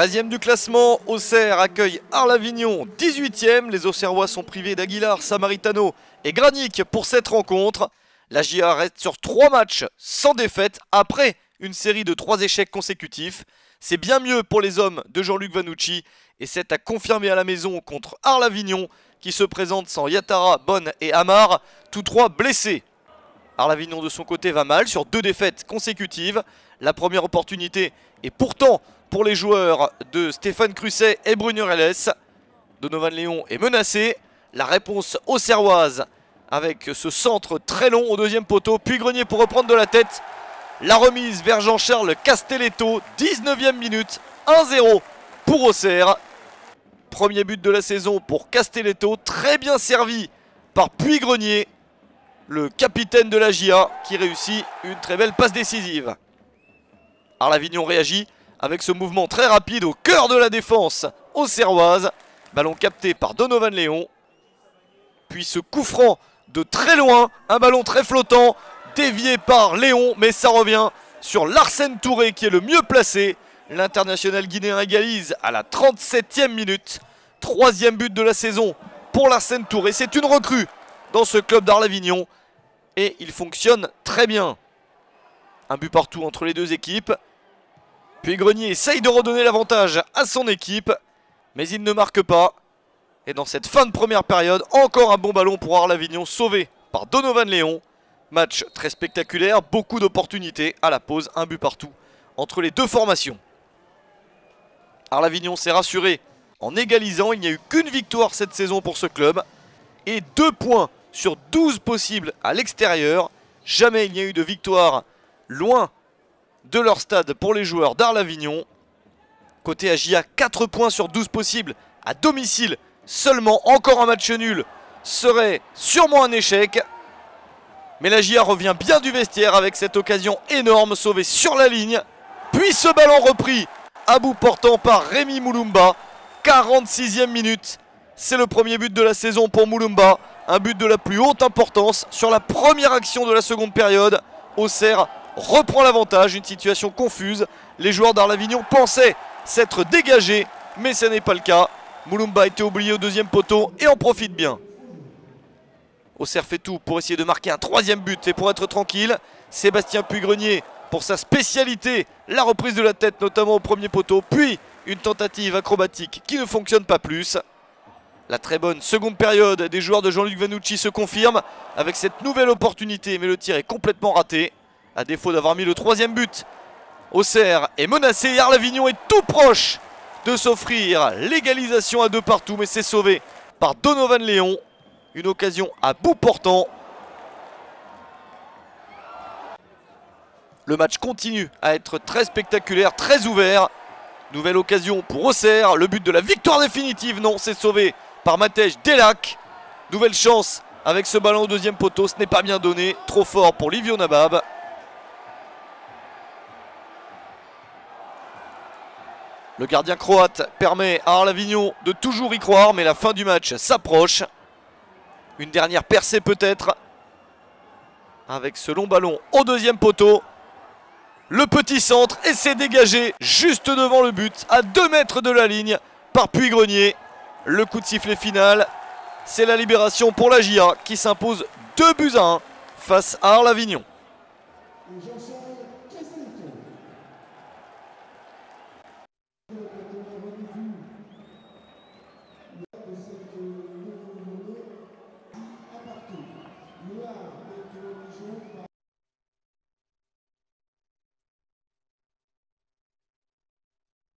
13e du classement, Auxerre accueille Arles-Avignon, 18e. Les Auxerrois sont privés d'Aguilar, Samaritano et Granic pour cette rencontre. La JA reste sur 3 matchs sans défaite après une série de 3 échecs consécutifs. C'est bien mieux pour les hommes de Jean-Luc Vanucci et c'est à confirmer à la maison contre Arles-Avignon qui se présente sans Yatara, Bonne et Amar, tous 3 blessés. Arles-Avignon de son côté va mal sur 2 défaites consécutives. La première opportunité est pourtant pour les joueurs de Stéphane Crusset et Bruno Reles. Donovan Léon est menacé. La réponse auxerroise avec ce centre très long au deuxième poteau. Puis Grenier pour reprendre de la tête. La remise vers Jean-Charles Castelletto. 19e minute. 1-0 pour Auxerre. Premier but de la saison pour Castelletto. Très bien servi par Puy-Grenier, le capitaine de la JA, qui réussit une très belle passe décisive. Arles-Avignon réagit avec ce mouvement très rapide au cœur de la défense auxerroise. Ballon capté par Donovan Léon. Puis ce coup franc de très loin, un ballon très flottant, dévié par Léon, mais ça revient sur Larsen Touré qui est le mieux placé. L'international guinéen égalise à la 37e minute. 3e but de la saison pour Larsen Touré. C'est une recrue dans ce club d'Arles-Avignon et il fonctionne très bien. Un but partout entre les deux équipes. Puis Grenier essaye de redonner l'avantage à son équipe, mais il ne marque pas. Et dans cette fin de première période, encore un bon ballon pour Arles-Avignon, sauvé par Donovan Léon. Match très spectaculaire, beaucoup d'opportunités à la pause, un but partout entre les deux formations. Arles-Avignon s'est rassuré en égalisant, il n'y a eu qu'une victoire cette saison pour ce club. Et 2 points sur 12 possibles à l'extérieur. Jamais il n'y a eu de victoire loin de leur stade pour les joueurs d'Arles-Avignon. Côté AJA, 4 points sur 12 possibles à domicile seulement. Encore un match nul serait sûrement un échec. Mais la JA revient bien du vestiaire avec cette occasion énorme sauvée sur la ligne. Puis ce ballon repris à bout portant par Rémi Moulumba. 46e minute. C'est le premier but de la saison pour Moulumba. Un but de la plus haute importance sur la première action de la seconde période. Auxerre reprend l'avantage, une situation confuse. Les joueurs d'Arles-Avignon pensaient s'être dégagés, mais ce n'est pas le cas. Moulumba a été oublié au deuxième poteau et en profite bien. Auxerre fait tout pour essayer de marquer un 3e but et pour être tranquille. Sébastien Puy-Grenier pour sa spécialité, la reprise de la tête notamment au premier poteau, puis une tentative acrobatique qui ne fonctionne pas plus. La très bonne seconde période des joueurs de Jean-Luc Vanucci se confirme avec cette nouvelle opportunité, mais le tir est complètement raté. À défaut d'avoir mis le 3e but, Auxerre est menacé et Arles-Avignon est tout proche de s'offrir l'égalisation à 2 partout, mais c'est sauvé par Donovan Léon. Une occasion à bout portant. Le match continue à être très spectaculaire, très ouvert. Nouvelle occasion pour Auxerre, le but de la victoire définitive. Non, c'est sauvé par Matej Delac. Nouvelle chance avec ce ballon au deuxième poteau, ce n'est pas bien donné. Trop fort pour Livio Nabab. Le gardien croate permet à Arles-Avignon de toujours y croire, mais la fin du match s'approche. Une dernière percée peut-être. Avec ce long ballon au deuxième poteau. Le petit centre et c'est dégagé juste devant le but, à 2 mètres de la ligne par Puy-Grenier. Le coup de sifflet final, c'est la libération pour la JA qui s'impose 2-1 face à Arles-Avignon.